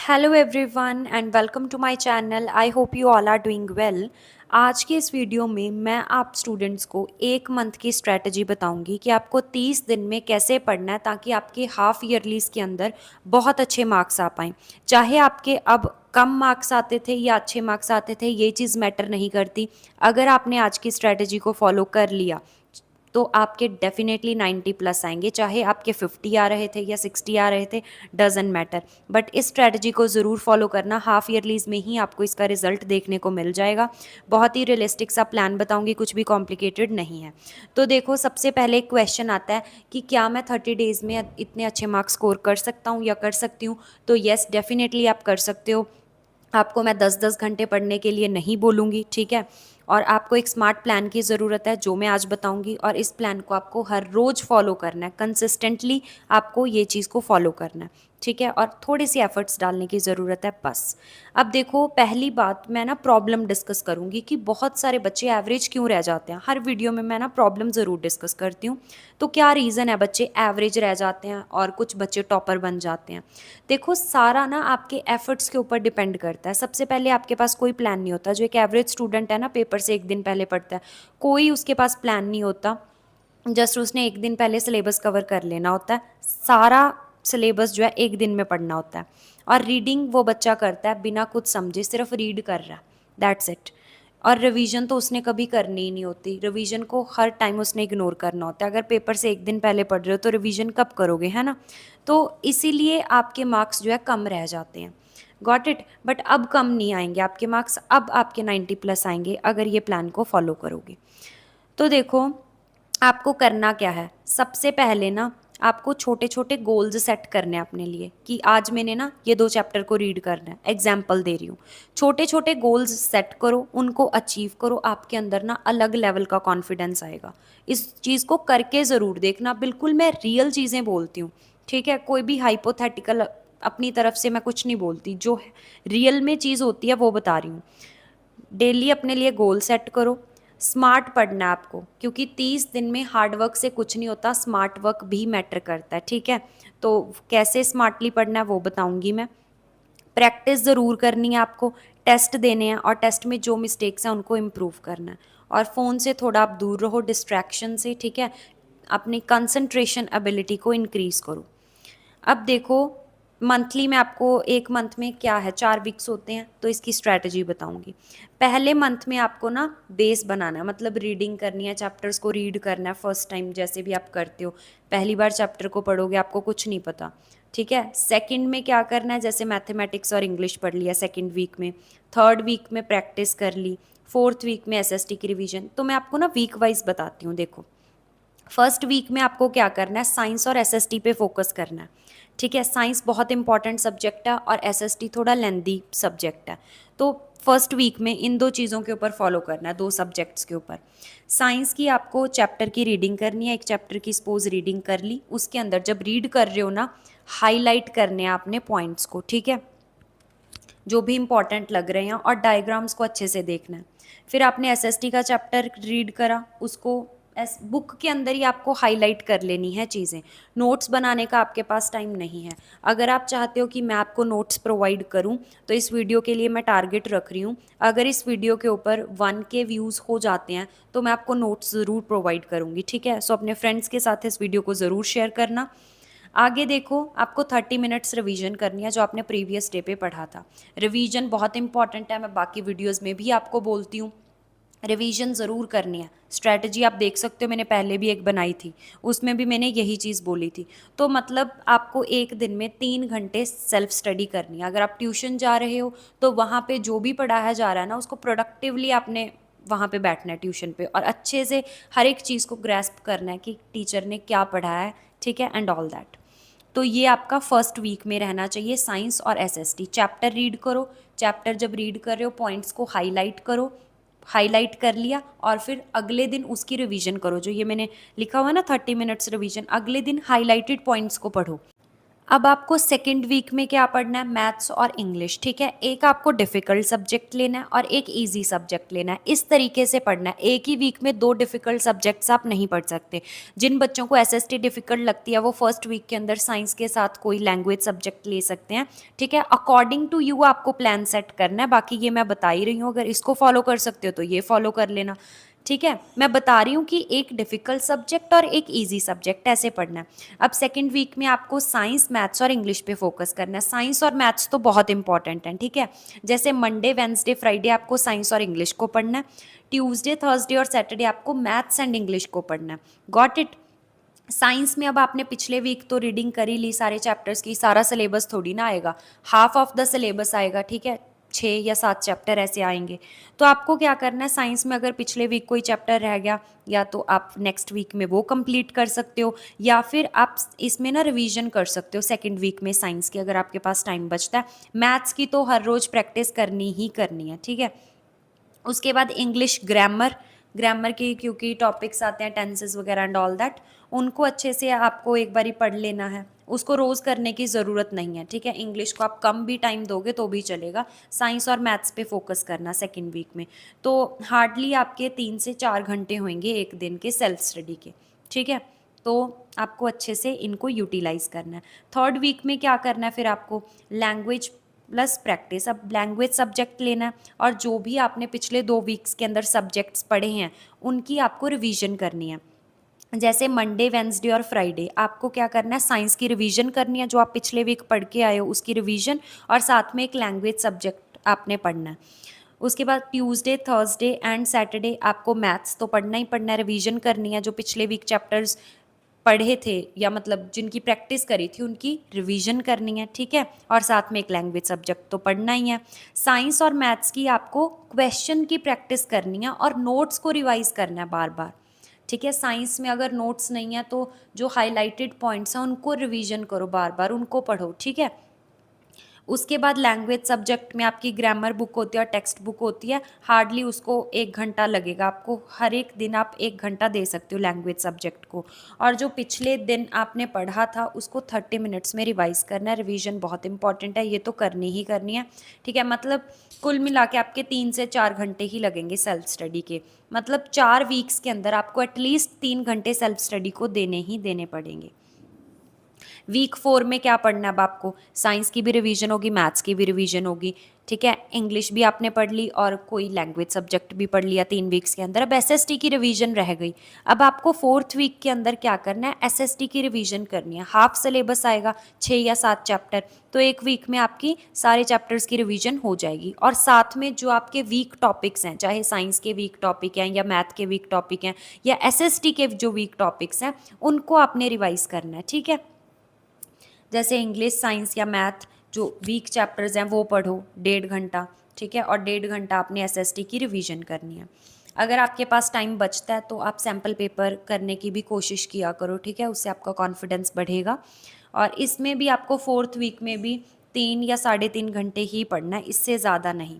Hello everyone and welcome to my channel. I hope you all are doing well. आज के इस video में मैं आप स्टूडेंट्स को एक मंथ की स्ट्रेटजी बताऊंगी कि आपको 30 दिन में कैसे पढ़ना है ताकि आपके हाफ ईयरलीज के अंदर बहुत अच्छे मार्क्स आ पाएँ। चाहे आपके अब कम मार्क्स आते थे या अच्छे मार्क्स आते थे, ये चीज़ मैटर नहीं करती। अगर आपने आज की स्ट्रेटजी को फॉलो कर लिया तो आपके डेफिनेटली 90 प्लस आएंगे। चाहे आपके 50 आ रहे थे या 60 आ रहे थे, डजेंट मैटर। बट इस स्ट्रैटेजी को ज़रूर फॉलो करना, हाफ ईयरलीज में ही आपको इसका रिजल्ट देखने को मिल जाएगा। बहुत ही रियलिस्टिक सा प्लान बताऊंगी, कुछ भी कॉम्प्लिकेटेड नहीं है। तो देखो, सबसे पहले एक क्वेश्चन आता है कि क्या मैं 30 डेज़ में इतने अच्छे मार्क्स स्कोर कर सकता हूँ या कर सकती हूँ। तो येस, डेफिनेटली आप कर सकते हो। आपको मैं 10-10 घंटे पढ़ने के लिए नहीं बोलूँगी, ठीक है। और आपको एक स्मार्ट प्लान की ज़रूरत है जो मैं आज बताऊँगी, और इस प्लान को आपको हर रोज़ फॉलो करना है। कंसिस्टेंटली आपको ये चीज़ को फॉलो करना है, ठीक है। और थोड़ी सी एफर्ट्स डालने की ज़रूरत है बस। अब देखो, पहली बात मैं ना प्रॉब्लम डिस्कस करूँगी कि बहुत सारे बच्चे एवरेज क्यों रह जाते हैं। हर वीडियो में मैं ना प्रॉब्लम ज़रूर डिस्कस करती हूँ। तो क्या रीज़न है बच्चे एवरेज रह जाते हैं और कुछ बच्चे टॉपर बन जाते हैं। देखो, सारा ना आपके एफर्ट्स के ऊपर डिपेंड करता है। सबसे पहले आपके पास कोई प्लान नहीं होता। जो एक एवरेज स्टूडेंट है ना, पेपर से एक दिन पहले पढ़ता है, कोई उसके पास प्लान नहीं होता। जस्ट उसने एक दिन पहले सिलेबस कवर कर लेना होता है। सारा सिलेबस जो है एक दिन में पढ़ना होता है। और रीडिंग वो बच्चा करता है बिना कुछ समझे, सिर्फ रीड कर रहा है, दैट्स इट। और रिवीजन तो उसने कभी करनी ही नहीं होती। रिवीजन को हर टाइम उसने इग्नोर करना होता है। अगर पेपर से एक दिन पहले पढ़ रहे हो तो रिवीजन कब करोगे, है ना। तो इसीलिए आपके मार्क्स जो है कम रह जाते हैं। Got it. बट अब कम नहीं आएंगे आपके मार्क्स, अब आपके 90 प्लस आएंगे अगर ये प्लान को फॉलो करोगे। तो देखो, आपको करना क्या है। सबसे पहले ना आपको छोटे छोटे गोल्स सेट करने हैं अपने लिए कि आज मैंने ना ये 2 चैप्टर को रीड करना है। एग्जाम्पल दे रही हूँ। छोटे छोटे गोल्स सेट करो, उनको अचीव करो। आपके अंदर ना अलग लेवल का कॉन्फिडेंस आएगा। इस चीज़ को करके ज़रूर देखना। बिल्कुल मैं रियल चीज़ें बोलती हूँ, ठीक है। कोई भी हाइपोथेटिकल अपनी तरफ से मैं कुछ नहीं बोलती। जो रियल में चीज़ होती है वो बता रही हूँ। डेली अपने लिए गोल सेट करो। स्मार्ट पढ़ना है आपको, क्योंकि 30 दिन में हार्ड वर्क से कुछ नहीं होता, स्मार्ट वर्क भी मैटर करता है, ठीक है। तो कैसे स्मार्टली पढ़ना है वो बताऊंगी मैं। प्रैक्टिस ज़रूर करनी है आपको। टेस्ट देने हैं और टेस्ट में जो मिस्टेक्स हैं उनको इम्प्रूव करना है। और फ़ोन से थोड़ा आप दूर रहो, डिस्ट्रैक्शन से, ठीक है। अपनी कंसंट्रेशन एबिलिटी को इंक्रीज़ करो। अब देखो, मंथली में आपको, एक मंथ में क्या है, 4 वीक्स होते हैं, तो इसकी स्ट्रैटेजी बताऊंगी। पहले मंथ में आपको ना बेस बनाना है, मतलब रीडिंग करनी है, चैप्टर्स को रीड करना है फर्स्ट टाइम, जैसे भी आप करते हो। पहली बार चैप्टर को पढ़ोगे, आपको कुछ नहीं पता, ठीक है। सेकंड में क्या करना है, जैसे मैथमेटिक्स और इंग्लिश पढ़ लिया सेकंड वीक में। थर्ड वीक में प्रैक्टिस कर ली। फोर्थ वीक में एसएसटी की रिवीजन। तो मैं आपको ना वीक वाइज बताती हूँ। देखो, फर्स्ट वीक में आपको क्या करना है, साइंस और एसएसटी पे फोकस करना है, ठीक है। साइंस बहुत इंपॉर्टेंट सब्जेक्ट है और एसएसटी थोड़ा लेंदी सब्जेक्ट है। तो फर्स्ट वीक में इन 2 चीज़ों के ऊपर फॉलो करना है, 2 सब्जेक्ट्स के ऊपर। साइंस की आपको चैप्टर की रीडिंग करनी है। एक चैप्टर की सपोज रीडिंग कर ली, उसके अंदर जब रीड कर रहे हो ना, हाईलाइट करने हैं आपने पॉइंट्स को, ठीक है, जो भी इंपॉर्टेंट लग रहे हैं, और डायग्राम्स को अच्छे से देखना है। फिर आपने एसएसटी का चैप्टर रीड करा, उसको बुक के अंदर ही आपको हाईलाइट कर लेनी है चीज़ें। नोट्स बनाने का आपके पास टाइम नहीं है। अगर आप चाहते हो कि मैं आपको नोट्स प्रोवाइड करूं, तो इस वीडियो के लिए मैं टारगेट रख रही हूँ, अगर इस वीडियो के ऊपर 1K व्यूज़ हो जाते हैं तो मैं आपको नोट्स ज़रूर प्रोवाइड करूँगी, ठीक है। सो अपने फ्रेंड्स के साथ इस वीडियो को ज़रूर शेयर करना। आगे देखो, आपको 30 मिनट्स रिवीजन करनी है जो आपने प्रीवियस डे पे पढ़ा था। रिवीजन बहुत इंपॉर्टेंट है, मैं बाकी वीडियोस में भी आपको बोलती हूँ। रिवीजन ज़रूर करनी है। स्ट्रैटेजी आप देख सकते हो, मैंने पहले भी एक बनाई थी, उसमें भी मैंने यही चीज़ बोली थी। तो मतलब आपको एक दिन में 3 घंटे सेल्फ स्टडी करनी है। अगर आप ट्यूशन जा रहे हो तो वहाँ पे जो भी पढ़ाया जा रहा है ना, उसको प्रोडक्टिवली आपने वहाँ पे बैठना है ट्यूशन पे, और अच्छे से हर एक चीज़ को ग्रैस्प करना है कि टीचर ने क्या पढ़ाया है, ठीक है, एंड ऑल दैट। तो ये आपका फर्स्ट वीक में रहना चाहिए। साइंस और एसएसटी चैप्टर रीड करो। चैप्टर जब रीड कर रहे हो, पॉइंट्स को हाईलाइट करो। हाईलाइट कर लिया और फिर अगले दिन उसकी रिवीजन करो। जो ये मैंने लिखा हुआ है ना, 30 मिनट्स रिवीजन, अगले दिन हाईलाइटेड पॉइंट्स को पढ़ो। अब आपको सेकेंड वीक में क्या पढ़ना है, मैथ्स और इंग्लिश, ठीक है। एक आपको डिफ़िकल्ट सब्जेक्ट लेना है और एक इजी सब्जेक्ट लेना है, इस तरीके से पढ़ना है। एक ही वीक में दो डिफ़िकल्ट सब्जेक्ट्स आप नहीं पढ़ सकते। जिन बच्चों को एसएसटी डिफ़िकल्ट लगती है वो फर्स्ट वीक के अंदर साइंस के साथ कोई लैंग्वेज सब्जेक्ट ले सकते हैं, ठीक है। अकॉर्डिंग टू यू आपको प्लान सेट करना है, बाकी ये मैं बता ही रही हूँ, अगर इसको फॉलो कर सकते हो तो ये फॉलो कर लेना, ठीक है। मैं बता रही हूँ कि एक डिफ़िकल्ट सब्जेक्ट और एक इजी सब्जेक्ट ऐसे पढ़ना है। अब सेकंड वीक में आपको साइंस, मैथ्स और इंग्लिश पे फोकस करना है। साइंस और मैथ्स तो बहुत इंपॉर्टेंट है, ठीक है। जैसे मंडे, वेंसडे, फ्राइडे आपको साइंस और इंग्लिश को पढ़ना है। ट्यूसडे, थर्सडे और सैटरडे आपको मैथ्स एंड इंग्लिश को पढ़ना है। Got it. साइंस में अब आपने पिछले वीक तो रीडिंग कर ही ली सारे चैप्टर्स की, सारा सिलेबस थोड़ी ना आएगा, हाफ ऑफ द सिलेबस आएगा, ठीक है। 6 या 7 चैप्टर ऐसे आएंगे। तो आपको क्या करना है, साइंस में अगर पिछले वीक कोई चैप्टर रह गया, या तो आप नेक्स्ट वीक में वो कंप्लीट कर सकते हो, या फिर आप इसमें ना रिवीजन कर सकते हो सेकंड वीक में साइंस की, अगर आपके पास टाइम बचता है। मैथ्स की तो हर रोज़ प्रैक्टिस करनी ही करनी है, ठीक है। उसके बाद इंग्लिश ग्रामर, ग्रामर के क्योंकि टॉपिक्स आते हैं टेंसेस वगैरह एंड ऑल दैट, उनको अच्छे से आपको एक बारी पढ़ लेना है। उसको रोज़ करने की ज़रूरत नहीं है, ठीक है। इंग्लिश को आप कम भी टाइम दोगे तो भी चलेगा। साइंस और मैथ्स पे फोकस करना सेकेंड वीक में। तो हार्डली आपके 3 से 4 घंटे होंगे एक दिन के सेल्फ स्टडी के, ठीक है। तो आपको अच्छे से इनको यूटिलाइज करना है। थर्ड वीक में क्या करना है फिर आपको, लैंग्वेज प्लस प्रैक्टिस। अब लैंग्वेज सब्जेक्ट लेना है और जो भी आपने पिछले 2 वीक्स के अंदर सब्जेक्ट्स पढ़े हैं उनकी आपको रिवीजन करनी है। जैसे मंडे, वेंसडे और फ्राइडे आपको क्या करना है, साइंस की रिवीजन करनी है, जो आप पिछले वीक पढ़ के आए हो उसकी रिवीजन, और साथ में एक लैंग्वेज सब्जेक्ट आपने पढ़ना है। उसके बाद ट्यूसडे, थर्सडे एंड सैटरडे आपको मैथ्स तो पढ़ना ही पढ़ना है, रिवीजन करनी है। जो पिछले वीक चैप्टर्स पढ़े थे या मतलब जिनकी प्रैक्टिस करी थी उनकी रिवीजन करनी है, ठीक है। और साथ में एक लैंग्वेज सब्जेक्ट तो पढ़ना ही है। साइंस और मैथ्स की आपको क्वेश्चन की प्रैक्टिस करनी है और नोट्स को रिवाइज करना है बार बार, ठीक है। साइंस में अगर नोट्स नहीं है तो जो हाईलाइटेड पॉइंट्स हैं उनको रिवीजन करो बार बार, उनको पढ़ो, ठीक है। उसके बाद लैंग्वेज सब्जेक्ट में आपकी ग्रामर बुक होती है और टेक्स्ट बुक होती है। हार्डली उसको 1 घंटा लगेगा आपको, हर एक दिन आप 1 घंटा दे सकते हो लैंग्वेज सब्जेक्ट को। और जो पिछले दिन आपने पढ़ा था उसको 30 मिनट्स में रिवाइज करना है। रिवीजन बहुत इंपॉर्टेंट है, ये तो करनी ही करनी है, ठीक है। मतलब कुल मिला के आपके 3 से 4 घंटे ही लगेंगे सेल्फ स्टडी के। मतलब 4 वीक्स के अंदर आपको एटलीस्ट 3 घंटे सेल्फ स्टडी को देने ही देने पड़ेंगे। वीक 4 में क्या पढ़ना है अब आपको, साइंस की भी रिवीजन होगी, मैथ्स की भी रिवीजन होगी, ठीक है। इंग्लिश भी आपने पढ़ ली और कोई लैंग्वेज सब्जेक्ट भी पढ़ लिया 3 वीक्स के अंदर। अब एसएसटी की रिवीजन रह गई। अब आपको फोर्थ वीक के अंदर क्या करना है, एसएसटी की रिवीजन करनी है। हाफ सिलेबस आएगा, 6 या 7 चैप्टर, तो एक वीक में आपकी सारे चैप्टर्स की रिवीजन हो जाएगी। और साथ में जो आपके वीक टॉपिक्स हैं, चाहे साइंस के वीक टॉपिक हैं या मैथ के वीक टॉपिक हैं या एसएसटी के जो वीक टॉपिक्स हैं, उनको आपने रिवाइज करना है, ठीक है। जैसे इंग्लिश, साइंस या मैथ जो वीक चैप्टर्स हैं वो पढ़ो 1.5 घंटा, ठीक है। और 1.5 घंटा आपने एसएसटी की रिवीजन करनी है। अगर आपके पास टाइम बचता है तो आप सैम्पल पेपर करने की भी कोशिश किया करो, ठीक है। उससे आपका कॉन्फिडेंस बढ़ेगा। और इसमें भी आपको फोर्थ वीक में भी 3 या 3.5 घंटे ही पढ़ना है, इससे ज़्यादा नहीं।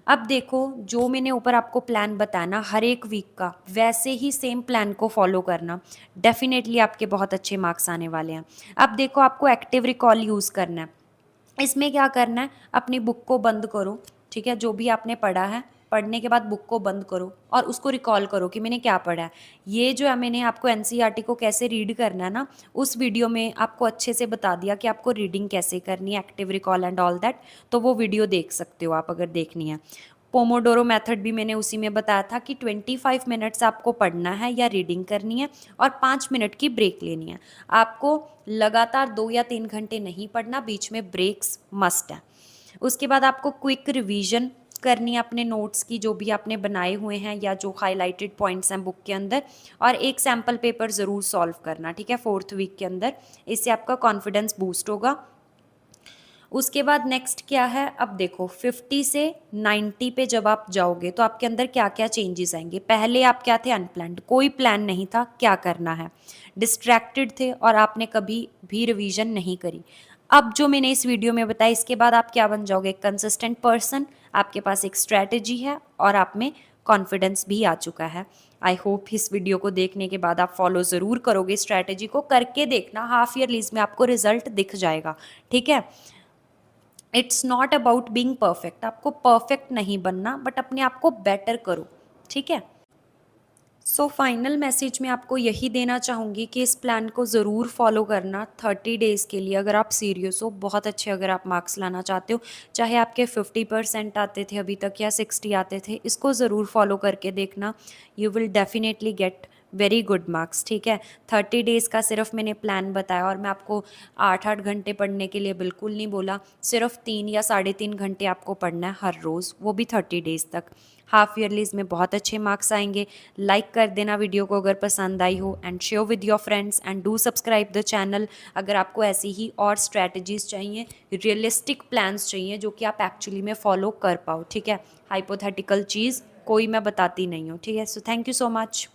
अब देखो, जो मैंने ऊपर आपको प्लान बताया ना हर एक वीक का, वैसे ही सेम प्लान को फॉलो करना, डेफिनेटली आपके बहुत अच्छे मार्क्स आने वाले हैं। अब देखो, आपको एक्टिव रिकॉल यूज़ करना है। इसमें क्या करना है, अपनी बुक को बंद करो, ठीक है। जो भी आपने पढ़ा है, पढ़ने के बाद बुक को बंद करो और उसको रिकॉल करो कि मैंने क्या पढ़ा है। ये जो है मैंने आपको एनसीईआरटी को कैसे रीड करना है ना, उस वीडियो में आपको अच्छे से बता दिया कि आपको रीडिंग कैसे करनी है, active recall and all that. तो वो वीडियो देख सकते हो आप अगर देखनी है। पोमोडोरो मेथड भी मैंने उसी में बताया था कि 25 मिनट्स आपको पढ़ना है या रीडिंग करनी है और 5 मिनट की ब्रेक लेनी है। आपको लगातार 2 या 3 घंटे नहीं पढ़ना, बीच में ब्रेक्स मस्ट है। उसके बाद आपको क्विक रिवीजन करनी है अपने नोट्स की, जो भी आपने बनाए हुए हैं या जो हाईलाइटेड पॉइंट्स हैं बुक के अंदर, और एक सैम्पल पेपर ज़रूर सॉल्व करना, ठीक है, फोर्थ वीक के अंदर। इससे आपका कॉन्फिडेंस बूस्ट होगा। उसके बाद नेक्स्ट क्या है, अब देखो 50 से 90 पे जब आप जाओगे तो आपके अंदर क्या क्या चेंजेस आएंगे। पहले आप क्या थे, अनप्लान्ड, कोई प्लान नहीं था क्या करना है, डिस्ट्रैक्टेड थे और आपने कभी भी रिवीजन नहीं करी। अब जो मैंने इस वीडियो में बताया, इसके बाद आप क्या बन जाओगे, कंसिस्टेंट पर्सन। आपके पास एक स्ट्रैटेजी है और आप में कॉन्फिडेंस भी आ चुका है। आई होप इस वीडियो को देखने के बाद आप फॉलो ज़रूर करोगे, स्ट्रैटेजी को करके देखना, हाफ ईयरलीज में आपको रिजल्ट दिख जाएगा। ठीक है, it's not about being perfect, आपको परफेक्ट नहीं बनना, बट अपने आप को बेटर करो। ठीक है, सो फाइनल मैसेज में आपको यही देना चाहूँगी कि इस प्लान को ज़रूर फॉलो करना 30 डेज़ के लिए, अगर आप सीरियस हो, बहुत अच्छे अगर आप मार्क्स लाना चाहते हो, चाहे आपके 50% आते थे अभी तक या 60 आते थे, इसको ज़रूर फॉलो करके देखना। You will definitely get very good marks. ठीक है, 30 डेज़ का सिर्फ मैंने प्लान बताया और मैं आपको 8-8 घंटे पढ़ने के लिए बिल्कुल नहीं बोला, सिर्फ 3 या 3.5 घंटे आपको पढ़ना है हर रोज़, वो भी 30 डेज़ तक। हाफ ईयरलीज में बहुत अच्छे मार्क्स आएंगे। लाइक कर देना वीडियो को अगर पसंद आई हो, and share with your friends and do subscribe the channel अगर आपको ऐसी ही और स्ट्रैटेजीज चाहिए, रियलिस्टिक प्लान्स चाहिए जो कि आप एक्चुअली में फॉलो कर पाओ। ठीक है, हाइपोथेटिकल चीज़ कोई मैं बताती नहीं हूँ। ठीक है, so thank you so much.